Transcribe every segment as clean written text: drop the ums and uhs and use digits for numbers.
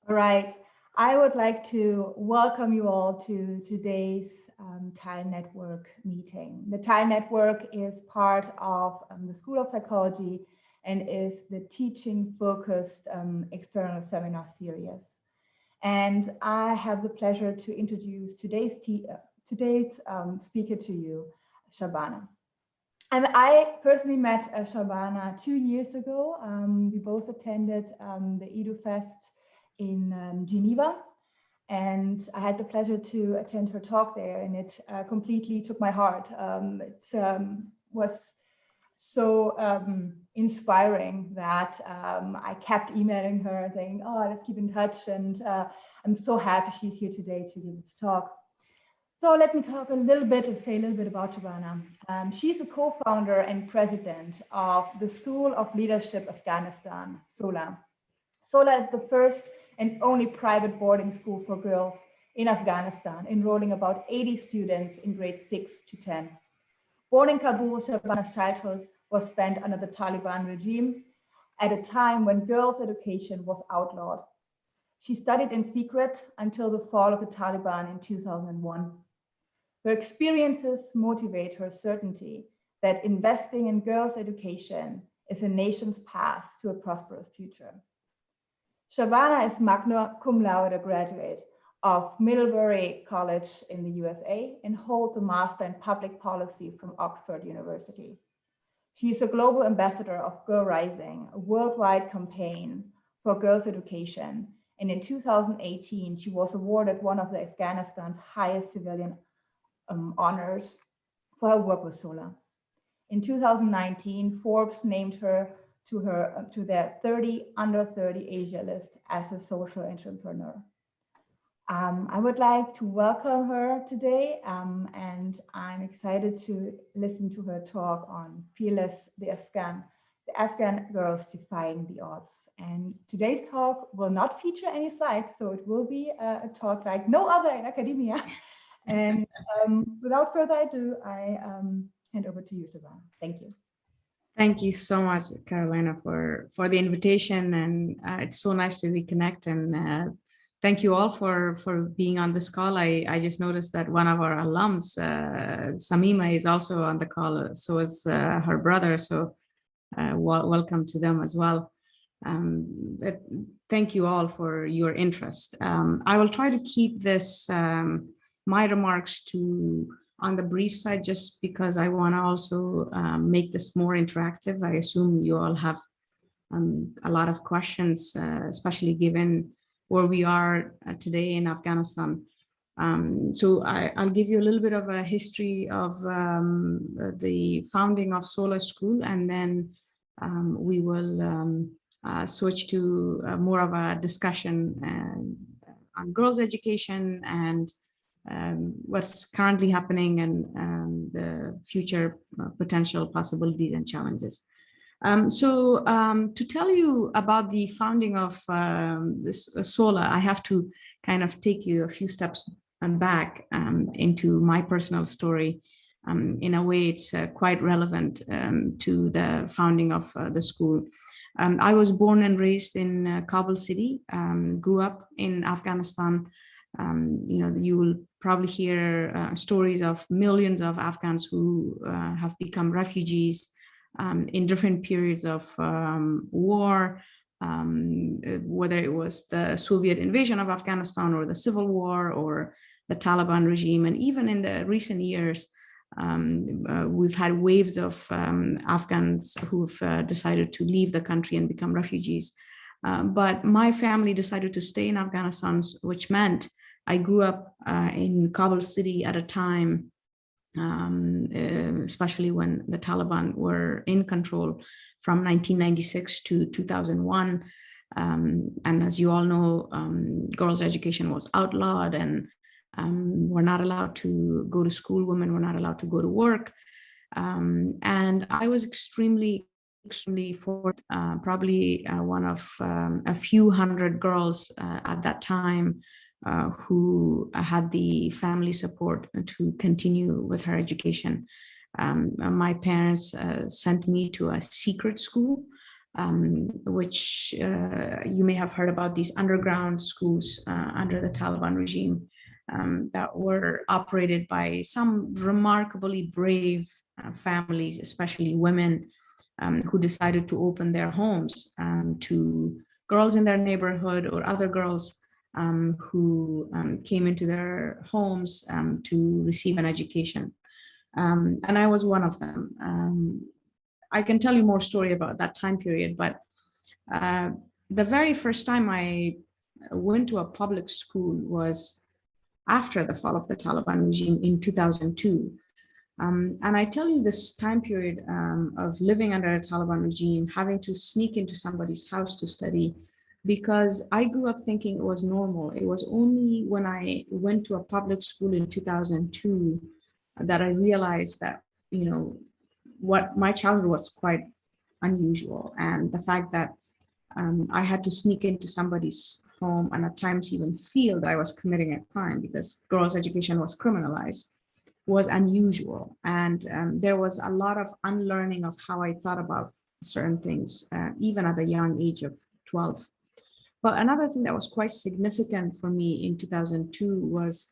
All right. I would like to welcome you all to today's TILE Network meeting. The TILE Network is part of the School of Psychology and is the teaching-focused external seminar series. And I have the pleasure to introduce today's speaker to you, Shabana. And I personally met Shabana 2 years ago. We both attended the EduFest in Geneva, and I had the pleasure to attend her talk there, and it completely took my heart. It was so inspiring that I kept emailing her saying, oh, let's keep in touch, and I'm so happy she's here today to give this talk. So let me talk a little bit and say a little bit about Shabana. She's a co-founder and president of the School of Leadership Afghanistan, SOLA. SOLA is the first and only private boarding school for girls in Afghanistan, enrolling about 80 students in grades 6 to 10. Born in Kabul, Shabana's childhood was spent under the Taliban regime at a time when girls' education was outlawed. She studied in secret until the fall of the Taliban in 2001. Her experiences motivate her certainty that investing in girls' education is a nation's path to a prosperous future. Shabana is magna cum laude graduate of Middlebury College in the USA and holds a master in public policy from Oxford University. She is a global ambassador of Girl Rising, a worldwide campaign for girls' education. And in 2018, she was awarded one of Afghanistan's highest civilian honors for her work with SOLA. In 2019, Forbes named her to their 30 under 30 Asia list as a social entrepreneur. I would like to welcome her today, and I'm excited to listen to her talk on Fearless, the Afghan girls defying the odds. And today's talk will not feature any slides, so it will be a talk like no other in academia. And without further ado, I hand over to you, Shabana. Thank you. Thank you so much, Carolina, for the invitation, and it's so nice to reconnect. And thank you all for being on this call. I just noticed that one of our alums, Samima, is also on the call. So is her brother. So welcome to them as well. Thank you all for your interest. I will try to keep this my remarks on the brief side, just because I want to also make this more interactive. I assume you all have a lot of questions, especially given where we are today in Afghanistan. So I'll give you a little bit of a history of the founding of SOLA School, and then we will switch to more of a discussion on girls' education and what's currently happening and the future potential possibilities and challenges. So to tell you about the founding of this SOLA, I have to kind of take you a few steps back into my personal story. In a way, it's quite relevant to the founding of the school. I was born and raised in Kabul city, grew up in Afghanistan. You will probably hear stories of millions of Afghans who have become refugees in different periods of war, whether it was the Soviet invasion of Afghanistan or the civil war or the Taliban regime. And even in the recent years, we've had waves of Afghans who've decided to leave the country and become refugees. But my family decided to stay in Afghanistan, which meant I grew up in Kabul city at a time, especially when the Taliban were in control from 1996 to 2001. And as you all know, girls' education was outlawed, and were not allowed to go to school. Women were not allowed to go to work. And I was extremely fortunate, probably one of a few hundred girls at that time who had the family support to continue with her education. My parents sent me to a secret school which you may have heard about, these underground schools under the Taliban regime that were operated by some remarkably brave families, especially women, who decided to open their homes to girls in their neighborhood or other girls who came into their homes to receive an education. And I was one of them. I can tell you more story about that time period, but the very first time I went to a public school was after the fall of the Taliban regime in 2002. And I tell you this time period of living under a Taliban regime, having to sneak into somebody's house to study, because I grew up thinking it was normal. It was only when I went to a public school in 2002 that I realized that, you know, what my childhood was quite unusual. And the fact that I had to sneak into somebody's home and at times even feel that I was committing a crime because girls' education was criminalized was unusual. And there was a lot of unlearning of how I thought about certain things, even at a young age of 12. But another thing that was quite significant for me in 2002 was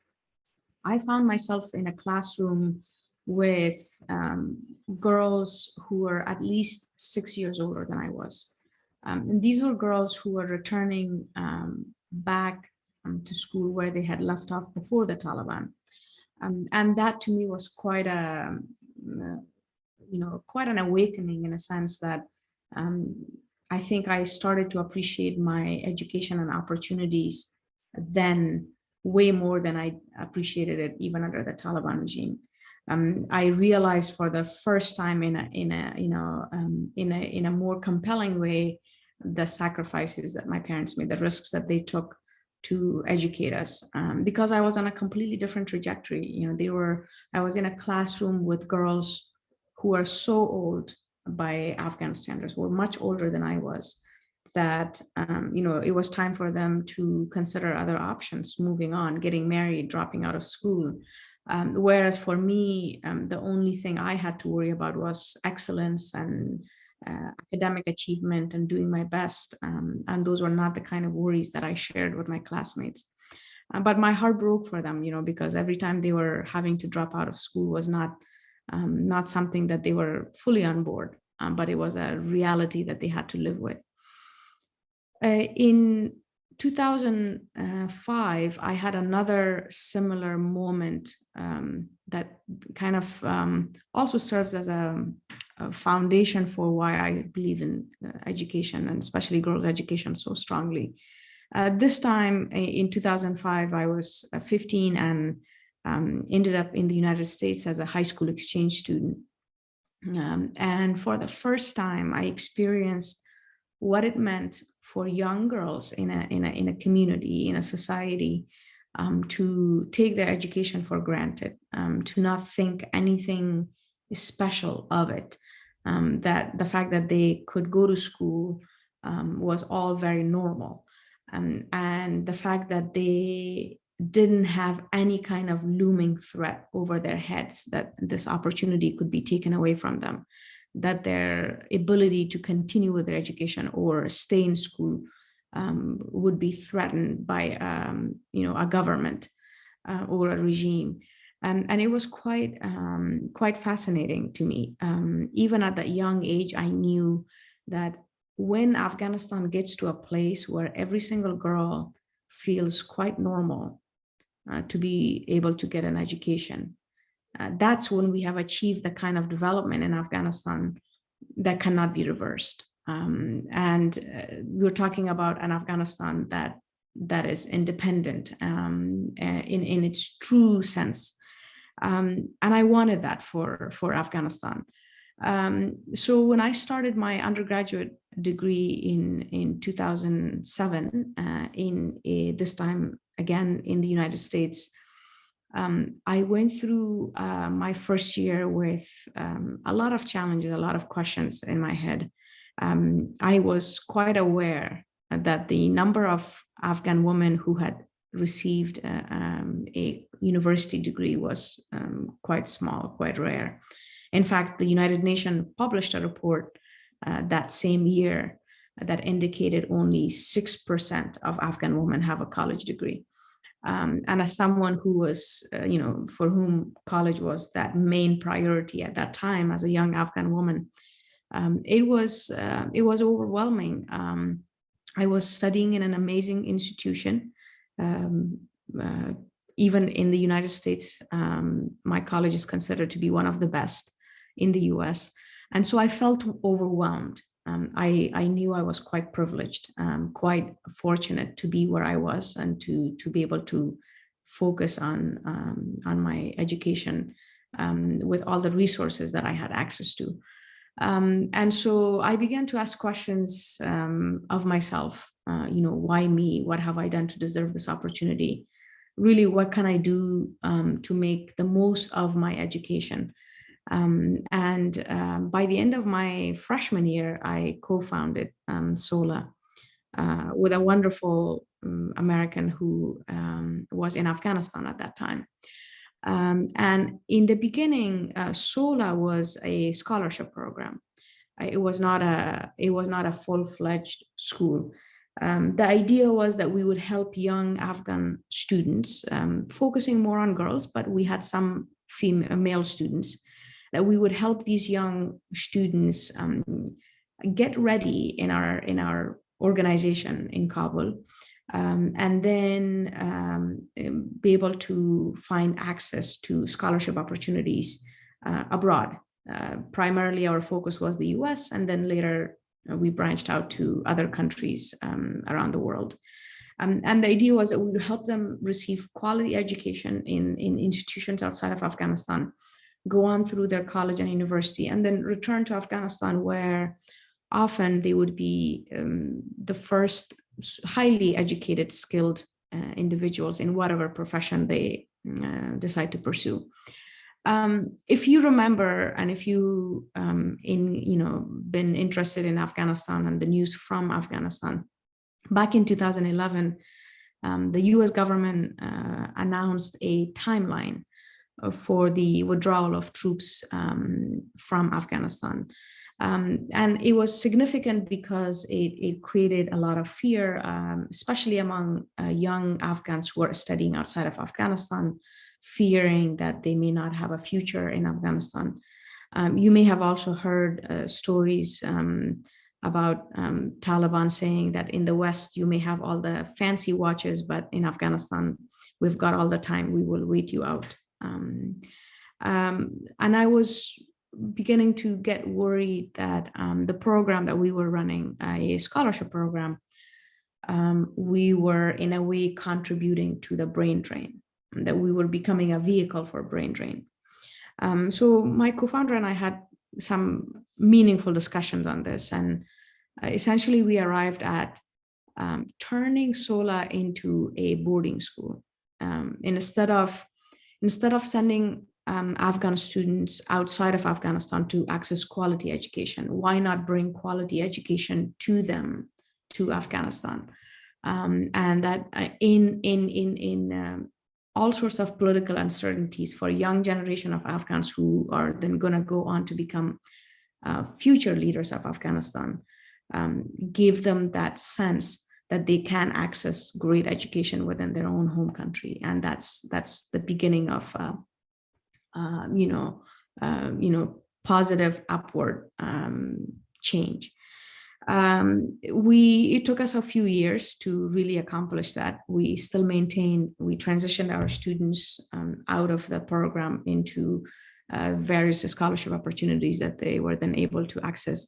I found myself in a classroom with girls who were at least 6 years older than I was. And these were girls who were returning back to school where they had left off before the Taliban. And that to me was quite a, quite an awakening, in a sense that I think I started to appreciate my education and opportunities then way more than I appreciated it even under the Taliban regime. I realized for the first time in a more compelling way the sacrifices that my parents made, the risks that they took to educate us, because I was on a completely different trajectory. You know, I was in a classroom with girls who are so old by Afghan standards, were much older than I was, that it was time for them to consider other options, moving on, getting married, dropping out of school. Whereas for me, the only thing I had to worry about was excellence and academic achievement and doing my best. And those were not the kind of worries that I shared with my classmates. But my heart broke for them, because every time they were having to drop out of school was not something that they were fully on board, but it was a reality that they had to live with. In 2005, I had another similar moment that kind of also serves as a foundation for why I believe in education, and especially girls' education, so strongly. This time in 2005, I was 15 and ended up in the United States as a high school exchange student. And for the first time, I experienced what it meant for young girls in a community, in a society, to take their education for granted, to not think anything special of it, that the fact that they could go to school was all very normal, and the fact that they didn't have any kind of looming threat over their heads that this opportunity could be taken away from them, that their ability to continue with their education or stay in school would be threatened by a government or a regime. And it was quite fascinating to me. Even at that young age, I knew that when Afghanistan gets to a place where every single girl feels quite normal to be able to get an education, that's when we have achieved the kind of development in Afghanistan that cannot be reversed. And we're talking about an Afghanistan that is independent in its true sense. And I wanted that for Afghanistan. So when I started my undergraduate degree in 2007, this time again in the United States, I went through my first year with a lot of challenges, a lot of questions in my head. I was quite aware that the number of Afghan women who had received a university degree was quite small, quite rare. In fact, the United Nations published a report that same year that indicated only 6% of Afghan women have a college degree. And as someone who was, for whom college was that main priority at that time as a young Afghan woman, it was overwhelming. I was studying in an amazing institution. Even in the United States, my college is considered to be one of the best in the US. And so I felt overwhelmed. I knew I was quite privileged, quite fortunate to be where I was and to be able to focus on my education with all the resources that I had access to. And so I began to ask questions of myself, why me? What have I done to deserve this opportunity? Really, what can I do to make the most of my education? By the end of my freshman year, I co-founded SOLA with a wonderful American who was in Afghanistan at that time. And in the beginning, SOLA was a scholarship program. It was not a full-fledged school. The idea was that we would help young Afghan students, focusing more on girls, but we had some male students, that we would help these young students get ready in our organization in Kabul, and then be able to find access to scholarship opportunities abroad. Primarily, our focus was the US, and then later we branched out to other countries around the world. And the idea was that we would help them receive quality education in institutions outside of Afghanistan, go on through their college and university, and then return to Afghanistan, where often they would be the first highly educated, skilled individuals in whatever profession they decide to pursue. If you remember, and if you been interested in Afghanistan and the news from Afghanistan, back in 2011, the US government announced a timeline for the withdrawal of troops from Afghanistan. And it was significant because it created a lot of fear, especially among young Afghans who are studying outside of Afghanistan, fearing that they may not have a future in Afghanistan. You may have also heard stories about Taliban saying that in the West, you may have all the fancy watches, but in Afghanistan, we've got all the time, we will wait you out. And I was beginning to get worried that the program that we were running, a scholarship program, we were in a way contributing to the brain drain, that we were becoming a vehicle for brain drain. So my co-founder and I had some meaningful discussions on this, and essentially we arrived at turning SOLA into a boarding school. Instead of sending Afghan students outside of Afghanistan to access quality education, why not bring quality education to them, to Afghanistan? And that in all sorts of political uncertainties for a young generation of Afghans who are then going to go on to become future leaders of Afghanistan, give them that sense that they can access great education within their own home country. And that's the beginning of positive upward change. It took us a few years to really accomplish that. We transitioned our students out of the program into various scholarship opportunities that they were then able to access.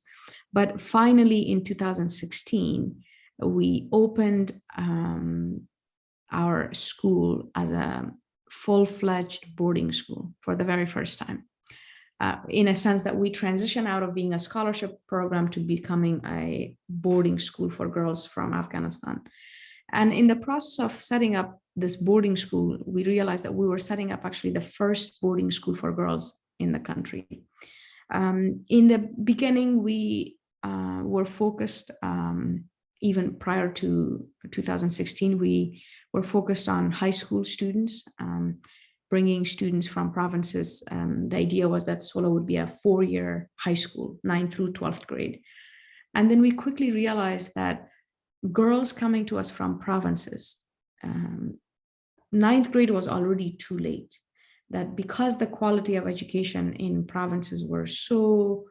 But finally, in 2016, we opened our school as a full-fledged boarding school for the very first time. In a sense that we transition out of being a scholarship program to becoming a boarding school for girls from Afghanistan. And in the process of setting up this boarding school, we realized that we were setting up actually the first boarding school for girls in the country. In the beginning, we were focused, even prior to 2016, we were focused on high school students, bringing students from provinces. The idea was that SOLA would be a 4-year high school, 9th through 12th grade. And then we quickly realized that girls coming to us from provinces, ninth grade was already too late. That because the quality of education in provinces were so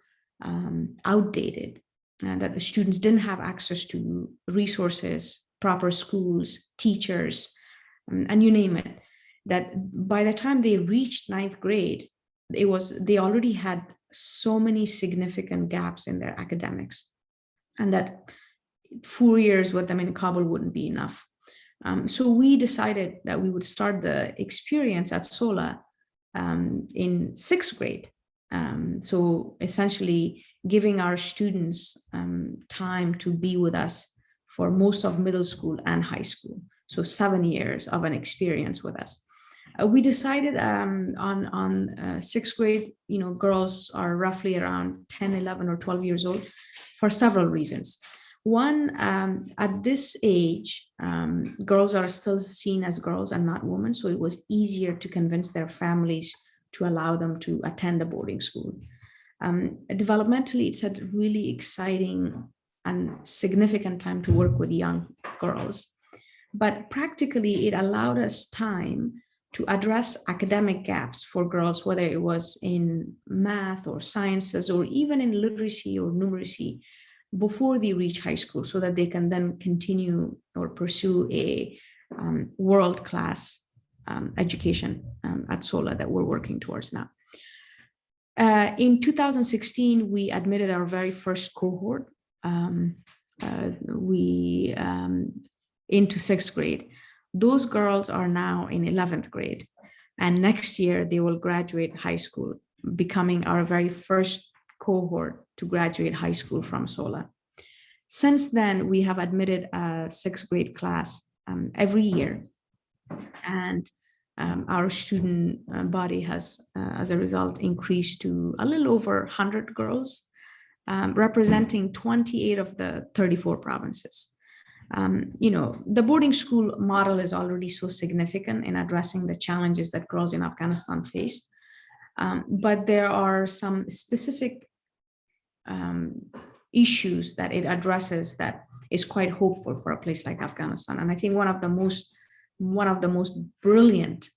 outdated, and that the students didn't have access to resources, proper schools, teachers, and you name it, that by the time they reached ninth grade, they already had so many significant gaps in their academics, and that 4 years with them in Kabul wouldn't be enough. So we decided that we would start the experience at SOLA in sixth grade. So essentially giving our students time to be with us for most of middle school and high school. So 7 years of an experience with us. We decided on sixth grade, girls are roughly around 10, 11 or 12 years old for several reasons. One, at this age, girls are still seen as girls and not women, so it was easier to convince their families to allow them to attend a boarding school. Developmentally, it's a really exciting and significant time to work with young girls. But practically, it allowed us time to address academic gaps for girls, whether it was in math or sciences or even in literacy or numeracy, before they reach high school, so that they can then continue or pursue a world-class education at SOLA that we're working towards now. In 2016, we admitted our very first cohort into sixth grade. Those girls are now in 11th grade, and next year they will graduate high school, becoming our very first cohort to graduate high school from SOLA. Since then, we have admitted a sixth grade class every year, and our student body has, as a result, increased to a little over 100 girls, representing 28 of the 34 provinces. The boarding school model is already so significant in addressing the challenges that girls in Afghanistan face, but there are some specific issues that it addresses that is quite hopeful for a place like Afghanistan. And I think one of the most brilliant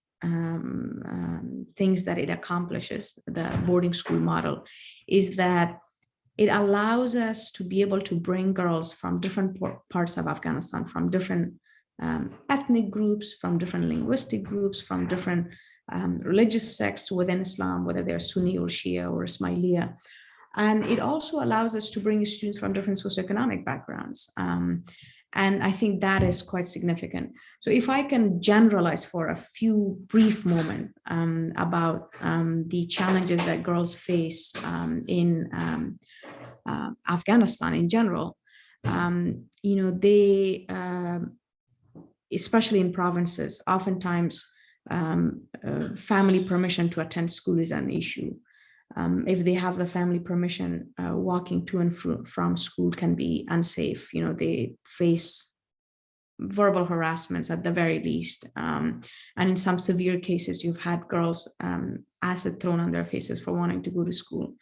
things that it accomplishes, the boarding school model, is that it allows us to be able to bring girls from different parts of Afghanistan, from different ethnic groups, from different linguistic groups, from different religious sects within Islam, whether they're Sunni or Shia or Ismailia. And it also allows us to bring students from different socioeconomic backgrounds. And I think that is quite significant. So if I can generalize for a few brief moments about the challenges that girls face in Afghanistan in general, they, especially in provinces, oftentimes family permission to attend school is an issue. If they have the family permission, walking to and from school can be unsafe. They face verbal harassments at the very least. And in some severe cases, you've had girls acid thrown on their faces for wanting to go to school.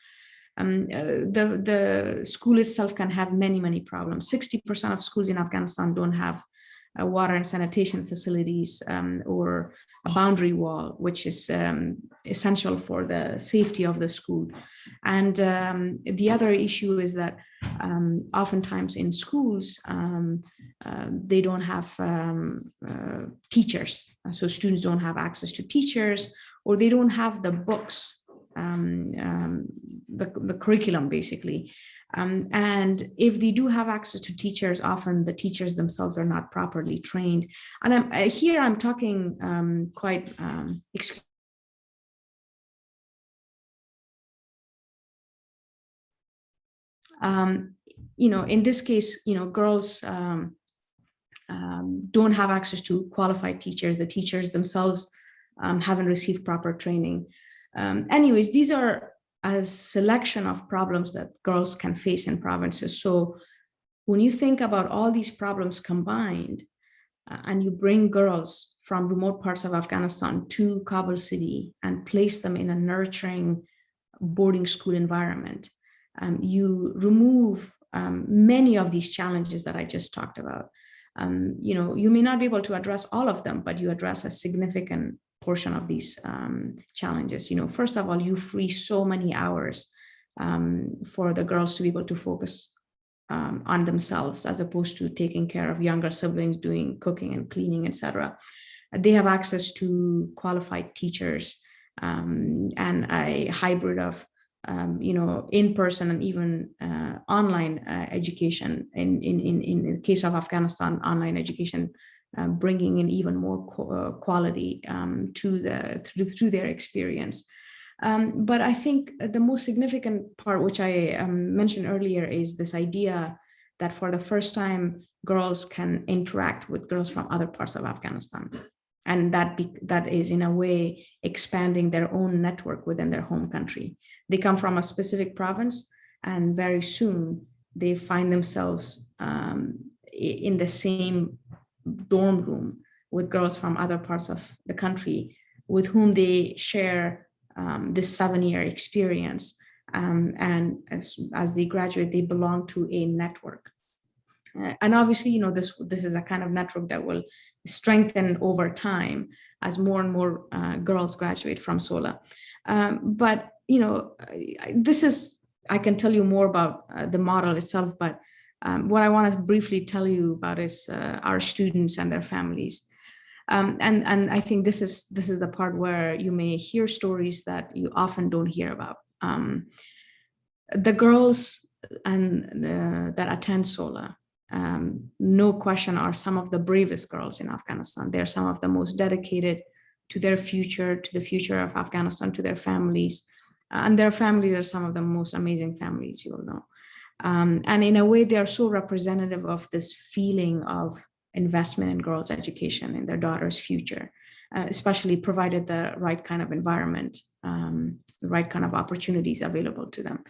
The school itself can have many, many problems. 60% of schools in Afghanistan don't have water and sanitation facilities or a boundary wall, which is essential for the safety of the school. And the other issue is that oftentimes in schools, they don't have teachers. So students don't have access to teachers, or they don't have the books, the curriculum, basically. And if they do have access to teachers, often the teachers themselves are not properly trained. And I'm talking quite in this case, girls don't have access to qualified teachers. The teachers themselves haven't received proper training. Anyways, these are a selection of problems that girls can face in provinces. So when you think about all these problems combined, and you bring girls from remote parts of Afghanistan to Kabul city and place them in a nurturing boarding school environment, you remove many of these challenges that I just talked about. You may not be able to address all of them, but you address a significant portion of these challenges. First of all, you free so many hours for the girls to be able to focus on themselves, as opposed to taking care of younger siblings, doing cooking and cleaning, etc. They have access to qualified teachers and a hybrid of in-person and even online education. In the case of Afghanistan, online education bringing in even more quality through their experience. But I think the most significant part, which I mentioned earlier, is this idea that for the first time, girls can interact with girls from other parts of Afghanistan. And that is, in a way, expanding their own network within their home country. They come from a specific province, and very soon they find themselves in the same dorm room with girls from other parts of the country with whom they share this 7-year experience. And as they graduate, they belong to a network. And obviously, this is a kind of network that will strengthen over time as more and more girls graduate from SOLA. But I can tell you more about the model itself, but what I want to briefly tell you about is our students and their families. And I think this is the part where you may hear stories that you often don't hear about. The girls that attend SOLA, no question, are some of the bravest girls in Afghanistan. They're some of the most dedicated to their future, to the future of Afghanistan, to their families. And their families are some of the most amazing families you'll know. And in a way, they are so representative of this feeling of investment in girls' education, in their daughters' future, especially provided the right kind of environment, the right kind of opportunities available to them.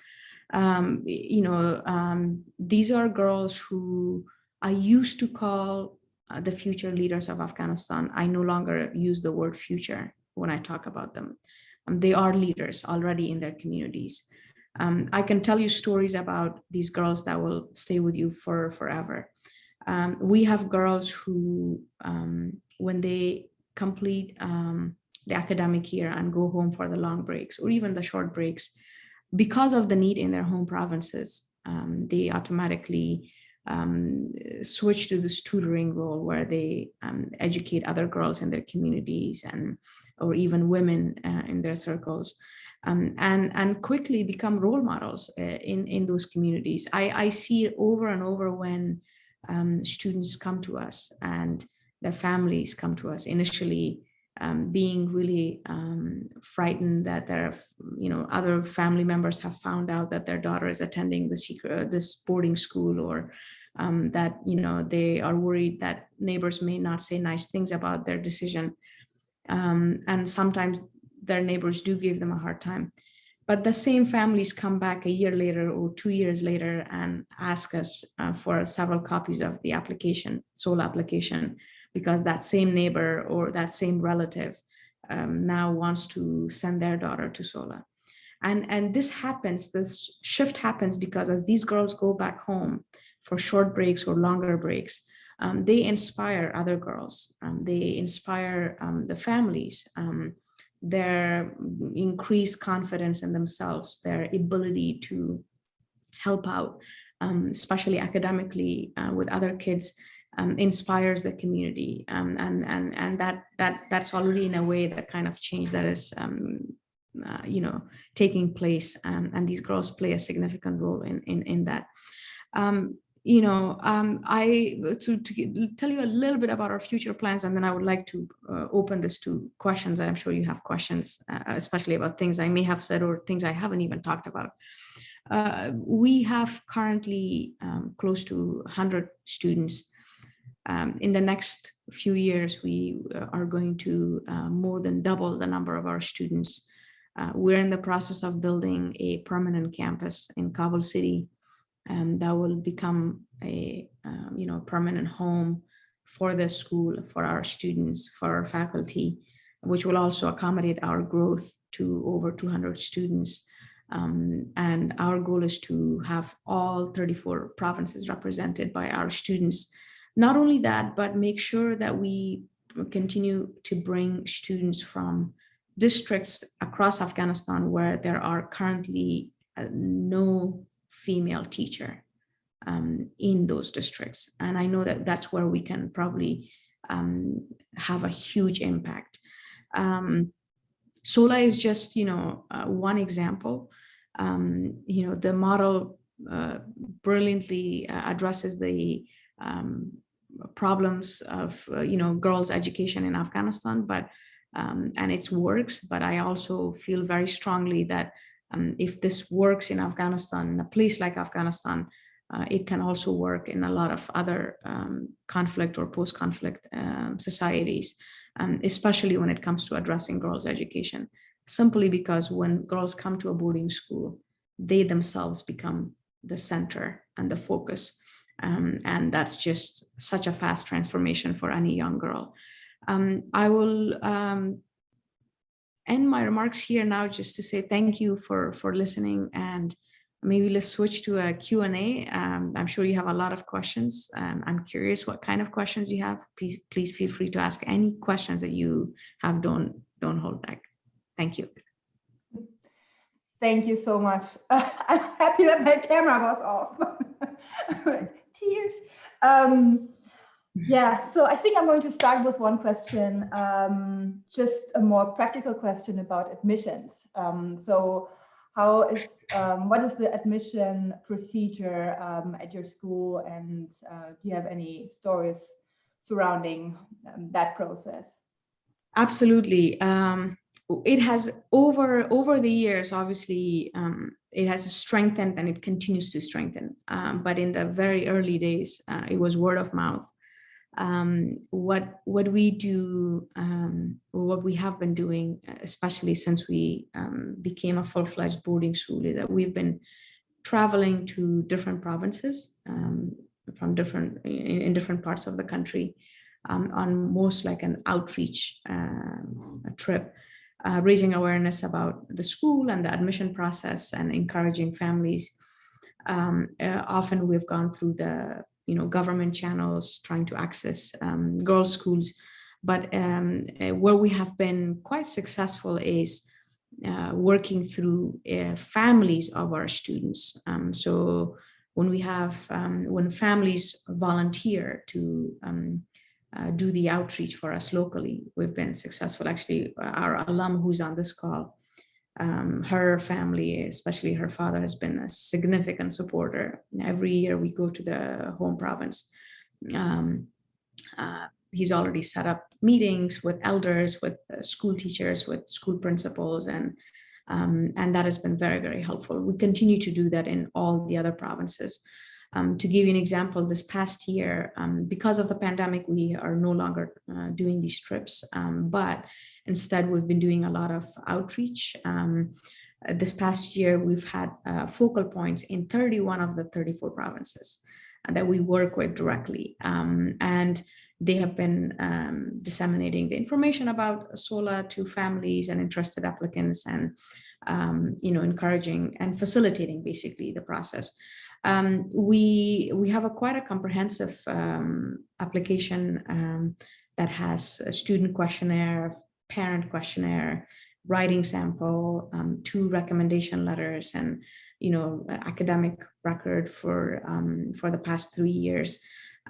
These are girls who I used to call the future leaders of Afghanistan. I no longer use the word future when I talk about them. They are leaders already in their communities. I can tell you stories about these girls that will stay with you for forever. We have girls who, when they complete the academic year and go home for the long breaks or even the short breaks, because of the need in their home provinces, they automatically switch to this tutoring role where they educate other girls in their communities or even women in their circles, and quickly become role models in those communities. I see it over and over when students come to us and their families come to us initially, being really frightened that their other family members have found out that their daughter is attending this boarding school, or that they are worried that neighbors may not say nice things about their decision, and sometimes their neighbors do give them a hard time. But the same families come back a year later or 2 years later and ask us for several copies of the SOLA application, because that same neighbor or that same relative now wants to send their daughter to SOLA. And this shift happens because as these girls go back home for short breaks or longer breaks, they inspire other girls. They inspire the families. Their increased confidence in themselves, their ability to help out, especially academically with other kids, inspires the community, and that's already in a way the kind of change that is taking place, and these girls play a significant role in that. To tell you a little bit about our future plans, and then I would like to open this to questions. I'm sure you have questions, especially about things I may have said or things I haven't even talked about. We have currently close to 100 students. In the next few years, we are going to more than double the number of our students. We're in the process of building a permanent campus in Kabul City, that will become a permanent home for the school, for our students, for our faculty, which will also accommodate our growth to over 200 students. And our goal is to have all 34 provinces represented by our students. Not only that, but make sure that we continue to bring students from districts across Afghanistan where there are currently no female teacher in those districts. And I know that that's where we can probably have a huge impact. SOLA is just, one example. The model brilliantly addresses the problems of, girls' education in Afghanistan, and it works. But I also feel very strongly that if this works in Afghanistan, in a place like Afghanistan, it can also work in a lot of other conflict or post-conflict societies, especially when it comes to addressing girls' education. Simply because when girls come to a boarding school, they themselves become the center and the focus. And that's just such a fast transformation for any young girl. I will end my remarks here now just to say thank you for listening, and maybe let's switch to a Q&A. I'm sure you have a lot of questions. I'm curious what kind of questions you have. Please feel free to ask any questions that you have. Don't hold back. Thank you. Thank you so much. I'm happy that my camera was off. Tears. Yeah, so I think I'm going to start with one question, just a more practical question about admissions. So what is the admission procedure at your school, and do you have any stories surrounding that process? Absolutely. It has over the years, obviously, it has strengthened and it continues to strengthen. But in the very early days, it was word of mouth. What we do, or what we have been doing, especially since we became a full-fledged boarding school, is that we've been traveling to different provinces in different parts of the country, on most like an outreach trip, raising awareness about the school and the admission process and encouraging families. Often we've gone through the government channels trying to access girls' schools, but where we have been quite successful is working through families of our students. So when families volunteer to do the outreach for us locally, we've been successful. Actually, our alum who's on this call, her family, especially her father, has been a significant supporter. Every year we go to the home province. He's already set up meetings with elders, with school teachers, with school principals, and that has been very, very helpful. We continue to do that in all the other provinces. To give you an example, this past year, because of the pandemic, we are no longer doing these trips, but instead we've been doing a lot of outreach. This past year, we've had focal points in 31 of the 34 provinces that we work with directly. And they have been disseminating the information about SOLA to families and interested applicants, and encouraging and facilitating basically the process. We have quite a comprehensive application that has a student questionnaire, parent questionnaire, writing sample, 2 recommendation letters, and academic record for the past 3 years,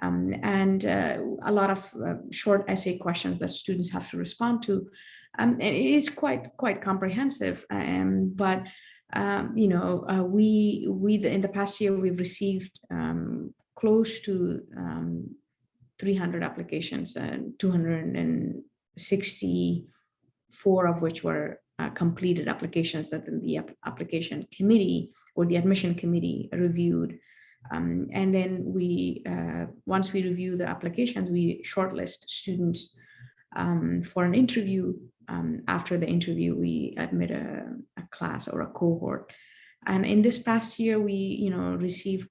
and a lot of short essay questions that students have to respond to. And it is quite comprehensive, but we in the past year we've received close to 300 applications, and 264 of which were completed applications that the application committee or the admission committee reviewed. And then once we review the applications, we shortlist students for an interview. After the interview, we admit a class or a cohort. And in this past year, we received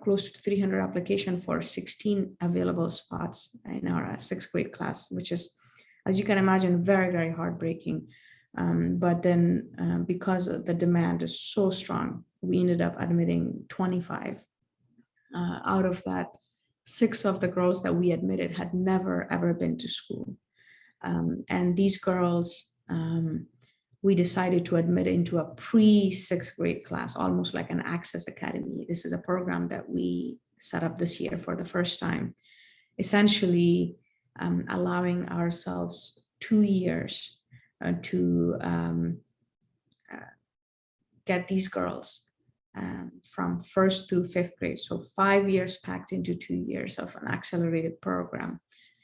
close to 300 applications for 16 available spots in our 6th grade class, which is, as you can imagine, very, very heartbreaking. But then because the demand is so strong, we ended up admitting 25. Out of that, 6 of the girls that we admitted had never, ever been to school. And these girls, we decided to admit into a pre-6th grade class, almost like an Access Academy. This is a program that we set up this year for the first time, essentially allowing ourselves 2 years to get these girls from 1st through 5th grade. So 5 years packed into 2 years of an accelerated program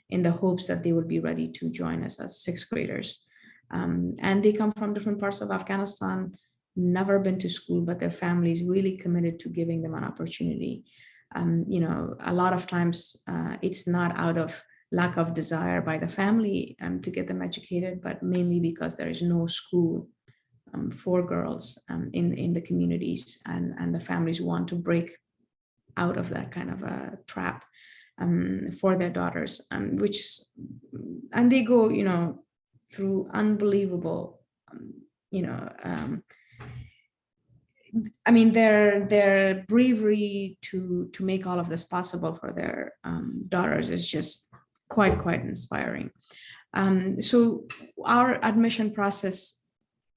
in the hopes that they would be ready to join us as 6th graders. And they come from different parts of Afghanistan, never been to school, but their families really committed to giving them an opportunity. You know, a lot of times it's not out of lack of desire by the family to get them educated, but mainly because there is no school for girls in the communities, and the families want to break out of that kind of a trap for their daughters, and they go, you know, through unbelievable, I mean, their bravery to make all of this possible for their daughters is just quite inspiring. So our admission process,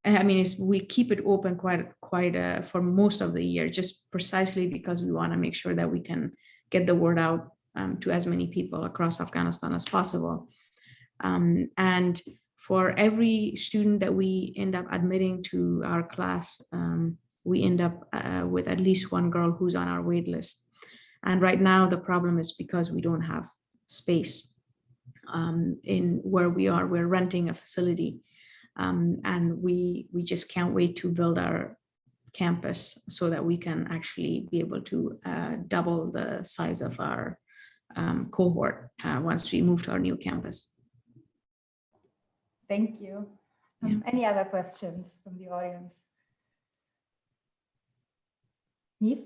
I mean, we keep it open quite for most of the year, just precisely because we want to make sure that we can get the word out to as many people across Afghanistan as possible. And for every student that we end up admitting to our class, we end up with at least one girl who's on our wait list. And right now the problem is because we don't have space in where we are. We're renting a facility, and we just can't wait to build our campus so that we can actually be able to double the size of our cohort once we move to our new campus. Thank you. Any other questions from the audience? Neve?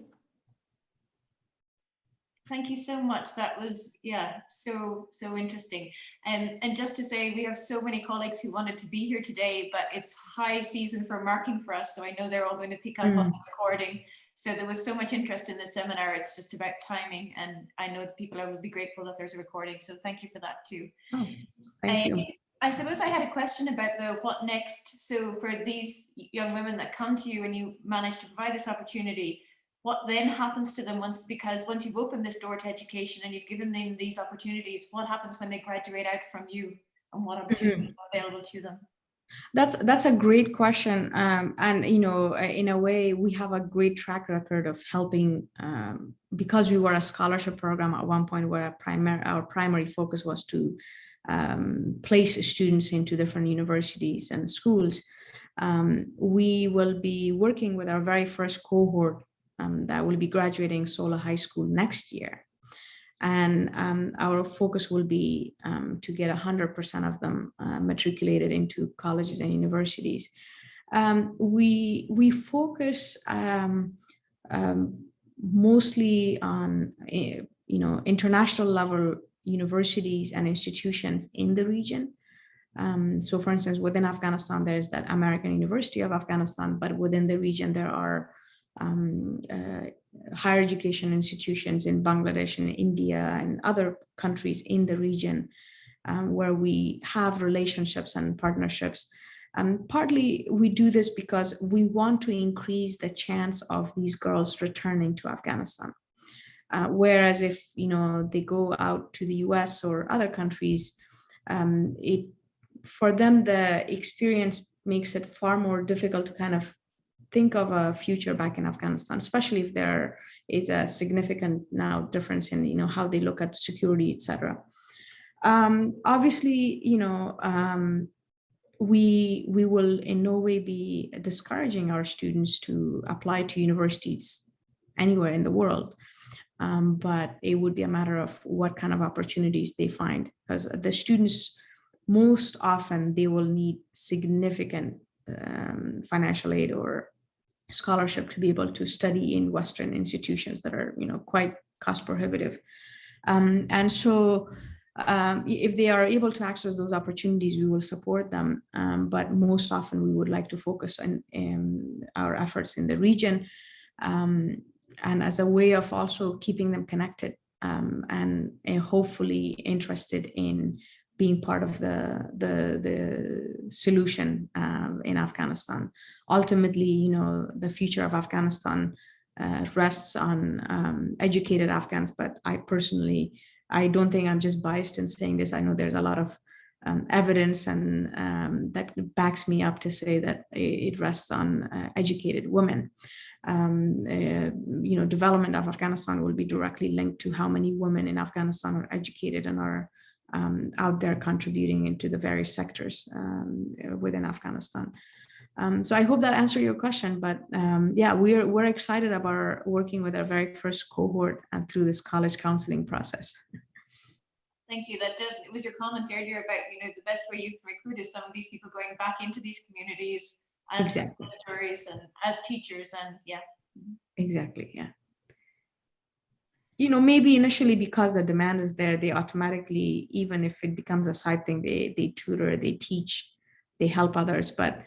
Thank you so much. That was, yeah, so interesting. And just to say, we have so many colleagues who wanted to be here today, but it's high season for marking for us. So I know they're all going to pick up on the recording. So there was so much interest in the seminar. It's just about timing. And I know that people will be grateful that there's a recording. So thank you for that too. Oh, thank you. I suppose I had a question about the what next. So for these young women that come to you and you manage to provide this opportunity, what then happens to them once you've opened this door to education and you've given them these opportunities, what happens when they graduate out from you, and what opportunities are available to them? That's a great question. And, you know, in a way, we have a great track record of helping, because we were a scholarship program at one point where our primary focus was to place students into different universities and schools. We will be working with our very first cohort that will be graduating SOLA High School next year. And our focus will be to get 100% of them matriculated into colleges and universities. We focus mostly on international level universities and institutions in the region. So for instance, within Afghanistan, there's that American University of Afghanistan, but within the region, there are higher education institutions in Bangladesh and India and other countries in the region where we have relationships and partnerships. Partly we do this because we want to increase the chance of these girls returning to Afghanistan. Whereas if they go out to the US or other countries, for them the experience makes it far more difficult to kind of think of a future back in Afghanistan, especially if there is a significant now difference in how they look at security, etc. Obviously, we will in no way be discouraging our students to apply to universities anywhere in the world, but it would be a matter of what kind of opportunities they find, because the students most often they will need significant financial aid or scholarship to be able to study in Western institutions that are quite cost prohibitive, and so if they are able to access those opportunities, we will support them. But most often we would like to focus on our efforts in the region, and as a way of also keeping them connected, and hopefully interested in being part of the solution in Afghanistan. Ultimately, you know, the future of Afghanistan rests on educated Afghans, but I don't think I'm just biased in saying this. I know there's a lot of evidence and that backs me up to say that it rests on educated women. You know, development of Afghanistan will be directly linked to how many women in Afghanistan are educated and are out there contributing into the various sectors within Afghanistan. So I hope that answered your question, but yeah, we're excited about working with our very first cohort and through this college counseling process. Thank you. It was your comment earlier about, you know, the best way you can recruit is some of these people going back into these communities as Exactly. stories and as teachers, and yeah. Exactly, yeah. You know, maybe initially because the demand is there, they automatically, even if it becomes a side thing, they tutor, they teach, they help others. But,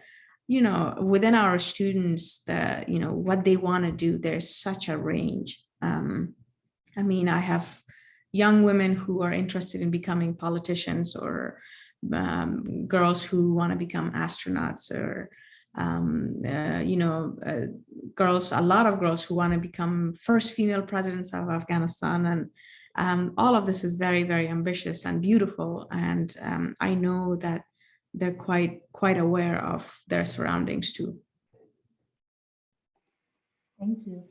you know, within our students, you know, what they want to do, there's such a range. I mean, I have young women who are interested in becoming politicians, or girls who want to become astronauts, or you know, a lot of girls who want to become first female presidents of Afghanistan. And all of this is very, very ambitious and beautiful. And I know that they're quite aware of their surroundings too. Thank you.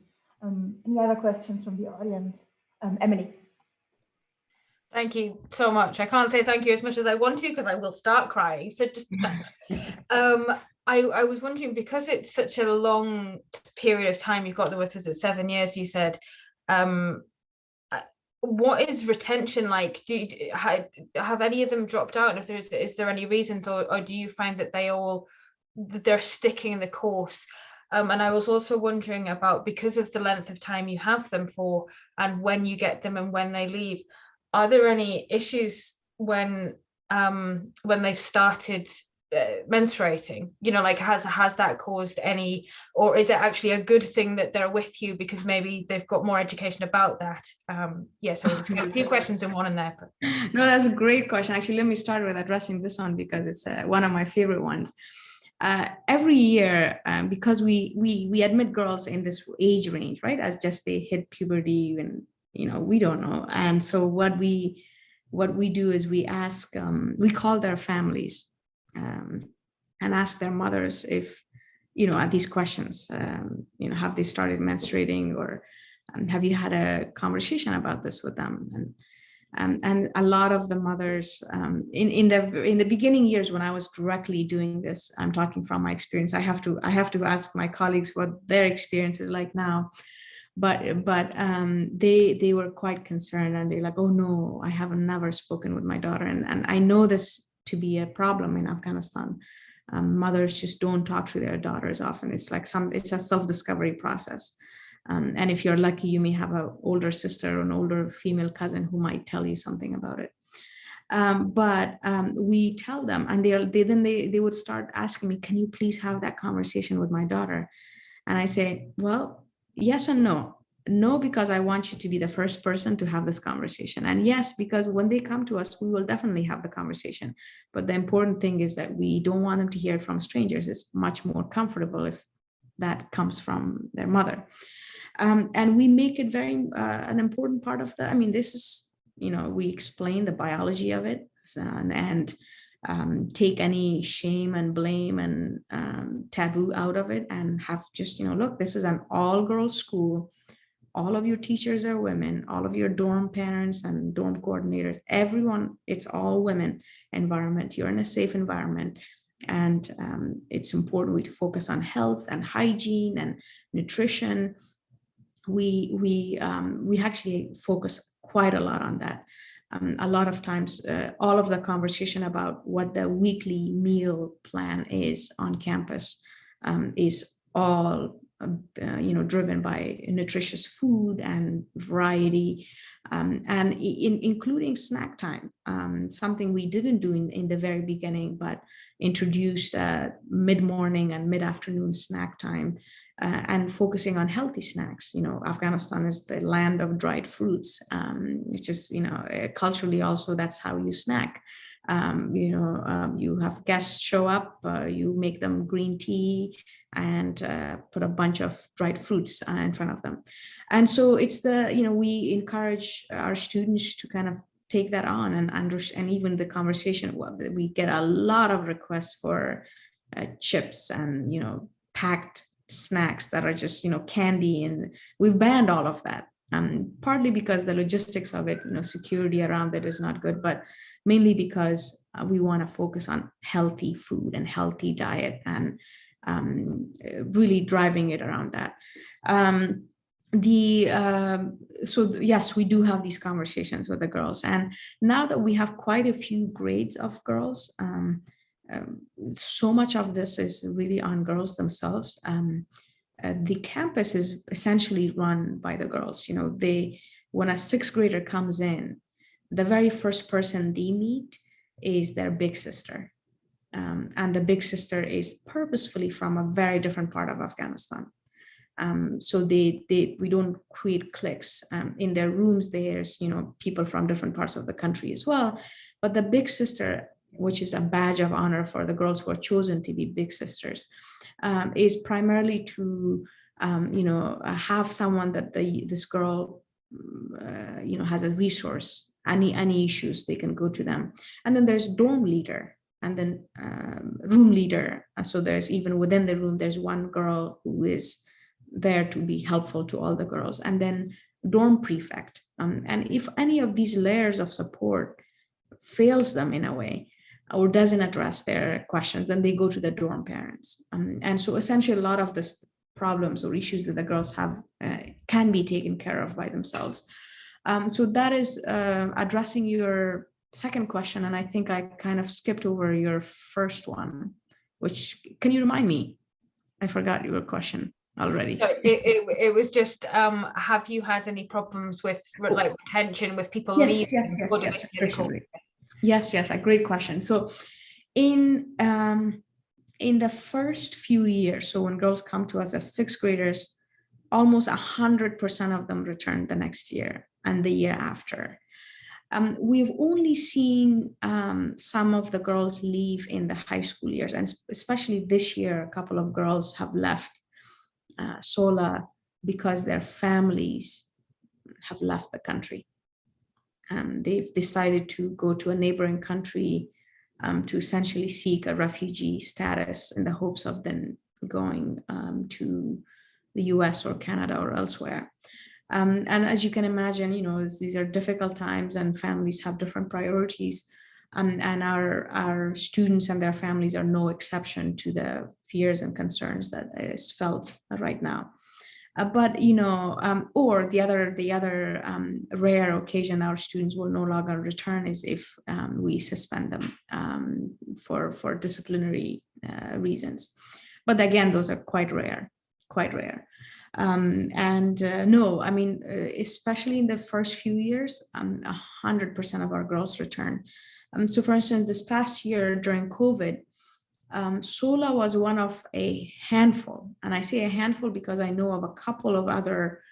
Any other questions from the audience? Emily. Thank you so much. I can't say thank you as much as I want to, because I will start crying. So just thanks. I was wondering, because it's such a long period of time, you've got them with us at 7 years, you said, what is retention like? Have any of them dropped out? And if is there any reasons, or do you find that they're sticking in the course? And I was also wondering about, because of the length of time you have them for, and when you get them and when they leave, are there any issues when they've started menstruating? You know, like has that caused any, or is it actually a good thing that they're with you because maybe they've got more education about that? Yeah, so there's a few questions in one in there. But. No, that's a great question. Actually, let me start with addressing this one because it's one of my favorite ones. Every year, because we admit girls in this age range, right, as just they hit puberty, and you know, we don't know. And so what we do is we ask, we call their families and ask their mothers if, you know, at these questions, you know, have they started menstruating, or have you had a conversation about this with them? And a lot of the mothers, in the beginning years when I was directly doing this, I'm talking from my experience. I have to ask my colleagues what their experience is like now. But they were quite concerned, and they're like, oh no, I have never spoken with my daughter. And I know this to be a problem in Afghanistan. Mothers just don't talk to their daughters often. It's like it's a self-discovery process. And if you're lucky, you may have an older sister or an older female cousin who might tell you something about it. But we tell them, and they would start asking me, can you please have that conversation with my daughter? And I say, well, yes and no. No, because I want you to be the first person to have this conversation. And yes, because when they come to us, we will definitely have the conversation. But the important thing is that we don't want them to hear it from strangers. It's much more comfortable if that comes from their mother. And we make it very an important part of I mean, this is, you know, we explain the biology of it, and take any shame and blame and taboo out of it, and have just, you know, look, this is an all-girls school. All of your teachers are women, all of your dorm parents and dorm coordinators, everyone, it's all women environment. You're in a safe environment. And it's important to focus on health and hygiene and nutrition. We actually focus quite a lot on that. A lot of times, all of the conversation about what the weekly meal plan is on campus is all you know, driven by nutritious food and variety, and including snack time. something we didn't do in the very beginning, but introduced mid-morning and mid-afternoon snack time, and focusing on healthy snacks. Afghanistan is the land of dried fruits, which is, culturally also that's how you snack. You have guests show up, you make them green tea and put a bunch of dried fruits in front of them. And so it's we encourage our students to kind of take that on and understand. Even the conversation, we get a lot of requests for chips and packed snacks that are just candy, and we've banned all of that, partly because the logistics of it, security around it is not good, but mainly because we want to focus on healthy food and healthy diet, and really driving it around that. So yes, we do have these conversations with the girls, and now that we have quite a few grades of girls, so much of this is really on girls themselves. The campus is essentially run by the girls. When a sixth grader comes in, the very first person they meet is their big sister, and the big sister is purposefully from a very different part of Afghanistan. So we don't create cliques. In their rooms, there's people from different parts of the country as well. But the big sister, which is a badge of honor for the girls who are chosen to be big sisters, is primarily to have someone that this girl has a resource. Any issues, they can go to them. And then there's dorm leader, and then room leader. So there's, even within the room, there's one girl who is there to be helpful to all the girls, and then dorm prefect. And if any of these layers of support fails them in a way, or doesn't address their questions, then they go to the dorm parents. And so essentially a lot of the problems or issues that the girls have can be taken care of by themselves. So that is addressing your second question. And I think I kind of skipped over your first one, which, can you remind me? I forgot your question already. No, it was just, have you had any problems with like retention, with people leaving? Yes, sure. Yes, a great question. So in the first few years, so when girls come to us as sixth graders, almost 100% of them return the next year and the year after. We've only seen some of the girls leave in the high school years, and especially this year, a couple of girls have left SOLA because their families have left the country. They've decided to go to a neighboring country to essentially seek a refugee status in the hopes of then going to the US or Canada or elsewhere. And as you can imagine, these are difficult times and families have different priorities. And our students and their families are no exception to the fears and concerns that is felt right now. But or the other rare occasion our students will no longer return is if we suspend them for disciplinary reasons. But again, those are quite rare. No, I mean, especially in the first few years, 100% of our girls return. So for instance, this past year during COVID, SOLA was one of a handful, and I say a handful because I know of a couple of other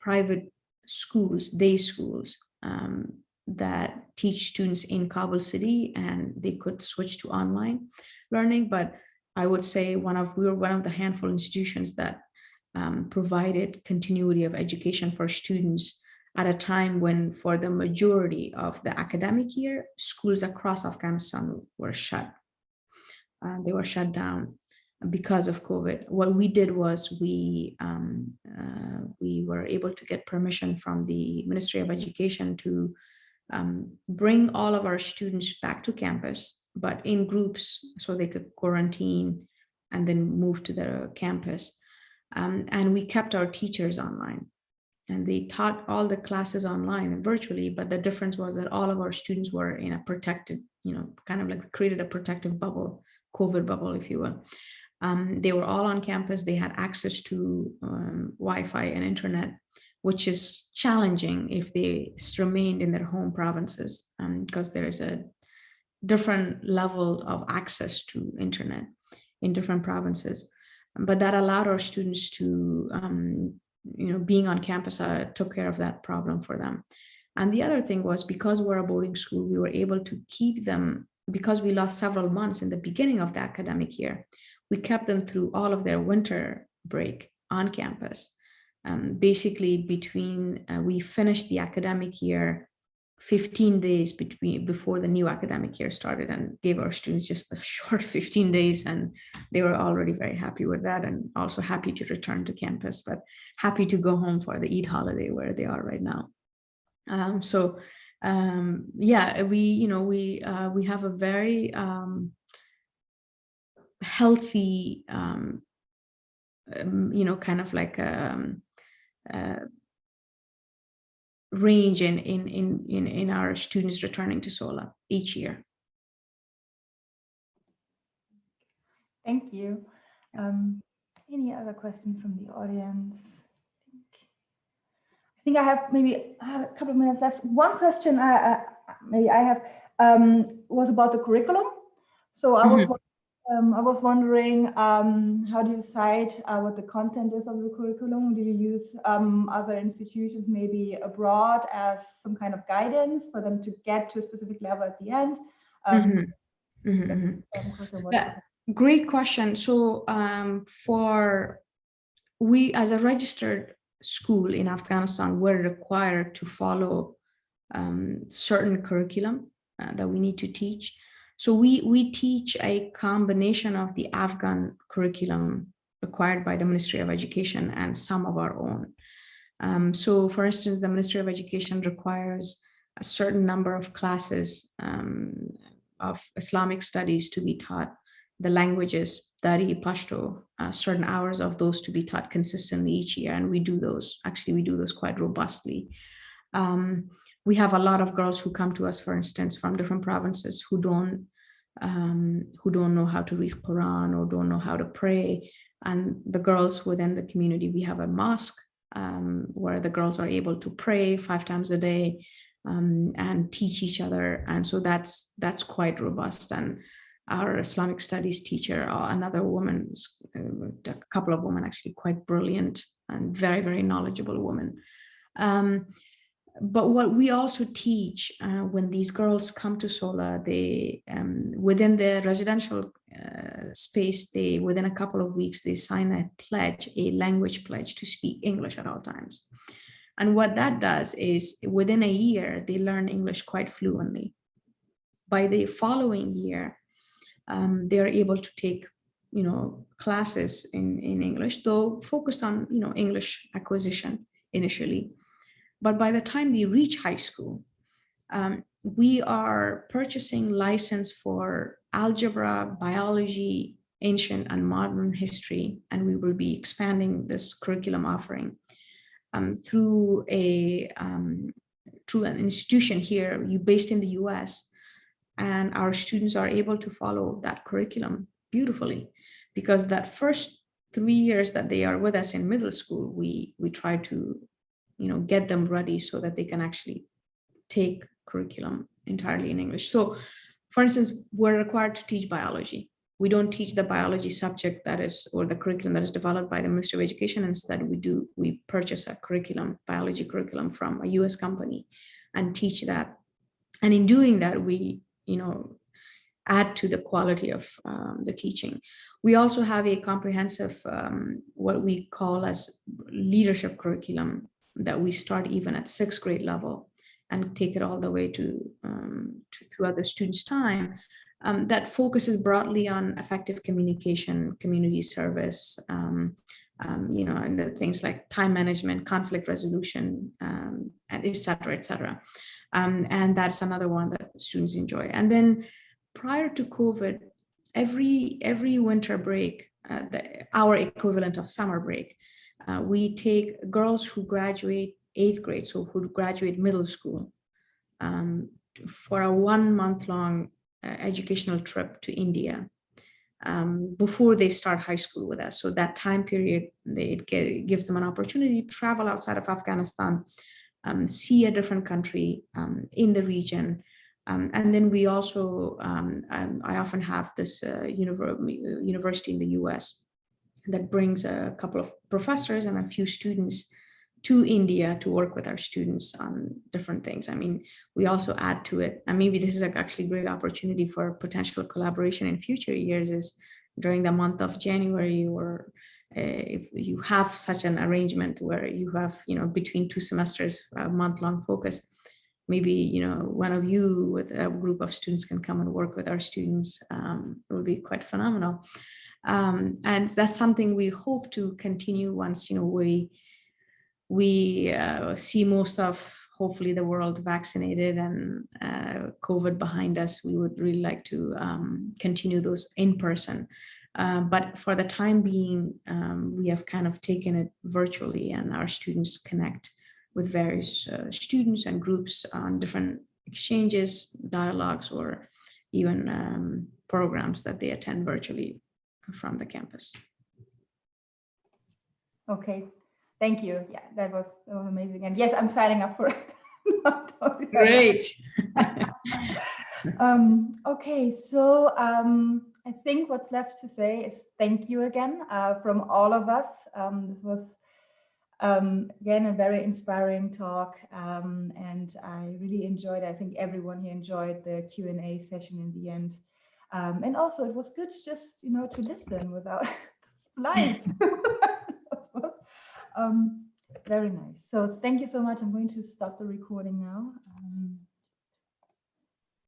private schools, day schools, that teach students in Kabul city, and they could switch to online learning. But I would say we were one of the handful institutions that provided continuity of education for students at a time when, for the majority of the academic year, schools across Afghanistan were shut. They were shut down because of COVID. What we did was we were able to get permission from the Ministry of Education to bring all of our students back to campus, but in groups, so they could quarantine and then move to the campus. And we kept our teachers online, and they taught all the classes online and virtually, but the difference was that all of our students were in a protected, kind of like created a protective bubble, COVID bubble, if you will. They were all on campus. They had access to Wi-Fi and internet, which is challenging if they remained in their home provinces, because there is a different level of access to internet in different provinces. But that allowed our students to, being on campus took care of that problem for them. And the other thing was, because we're a boarding school, we were able to keep them, because we lost several months in the beginning of the academic year, we kept them through all of their winter break on campus. Basically, between we finished the academic year 15 days before the new academic year started, and gave our students just a short 15 days, and they were already very happy with that, and also happy to return to campus, but happy to go home for the Eid holiday where they are right now. Yeah, we have a very healthy, kind of like range in our students returning to SOLA each year. Thank you. Any other questions from the audience? I think I have maybe a couple of minutes left. One question I have was about the curriculum. So I was wondering, how do you decide what the content is of the curriculum? Do you use other institutions, maybe abroad, as some kind of guidance for them to get to a specific level at the end? Yeah, great question. So we, as a registered school in Afghanistan, we're required to follow certain curriculum that we need to teach. So we teach a combination of the Afghan curriculum required by the Ministry of Education and some of our own. So for instance, the Ministry of Education requires a certain number of classes of Islamic studies to be taught, the languages, Dari, Pashto, certain hours of those to be taught consistently each year. And we do those quite robustly. We have a lot of girls who come to us, for instance, from different provinces who don't know how to read Quran or don't know how to pray. And the girls within the community, we have a mosque where the girls are able to pray 5 times a day and teach each other. And so that's quite robust. And our Islamic studies teacher, another woman, a couple of women actually, quite brilliant and very, very knowledgeable women. But what we also teach when these girls come to SOLA, they within their residential space, within a couple of weeks, they sign a language pledge to speak English at all times. And what that does is, within a year, they learn English quite fluently. By the following year, they are able to take, classes in English, though focused on, English acquisition initially. But by the time they reach high school, we are purchasing license for algebra, biology, ancient and modern history, and we will be expanding this curriculum offering through an institution here, based in the US, and our students are able to follow that curriculum beautifully, because that first 3 years that they are with us in middle school, we try to get them ready so that they can actually take curriculum entirely in English. So, for instance, we're required to teach biology. We don't teach the biology subject or the curriculum that is developed by the Ministry of Education. Instead, we purchase a biology curriculum from a US company and teach that. And in doing that, we, add to the quality of the teaching. We also have a comprehensive, what we call as leadership curriculum, that we start even at 6th grade level and take it all the way to throughout the students' time, that focuses broadly on effective communication, community service, and the things like time management, conflict resolution, and et cetera, and that's another one that students enjoy. And then prior to COVID, every winter break, our equivalent of summer break, we take girls who graduate 8th grade, so who graduate middle school, for a 1 month long educational trip to India. before they start high school with us. So that time period, it gives them an opportunity to travel outside of Afghanistan, see a different country in the region. And then we also, I often have this university in the US that brings a couple of professors and a few students to India to work with our students on different things. I mean, we also add to it, and maybe this is actually a great opportunity for potential collaboration in future years, is during the month of January, or if you have such an arrangement where you have, between 2 semesters, a month-long focus, maybe, one of you with a group of students can come and work with our students. It will be quite phenomenal. And that's something we hope to continue once, we see most of, hopefully, the world vaccinated and COVID behind us. We would really like to continue those in person. But for the time being, we have kind of taken it virtually, and our students connect with various students and groups on different exchanges, dialogues, or even programs that they attend virtually from the campus. Okay, thank you. Yeah, that was amazing. And yes, I'm signing up for it. Great. Okay, so I think what's left to say is thank you again from all of us. This was again a very inspiring talk, and I really enjoyed it. I think everyone here enjoyed the Q&A session in the end, and also it was good just to listen without slides. Very nice. So thank you so much. I'm going to stop the recording now.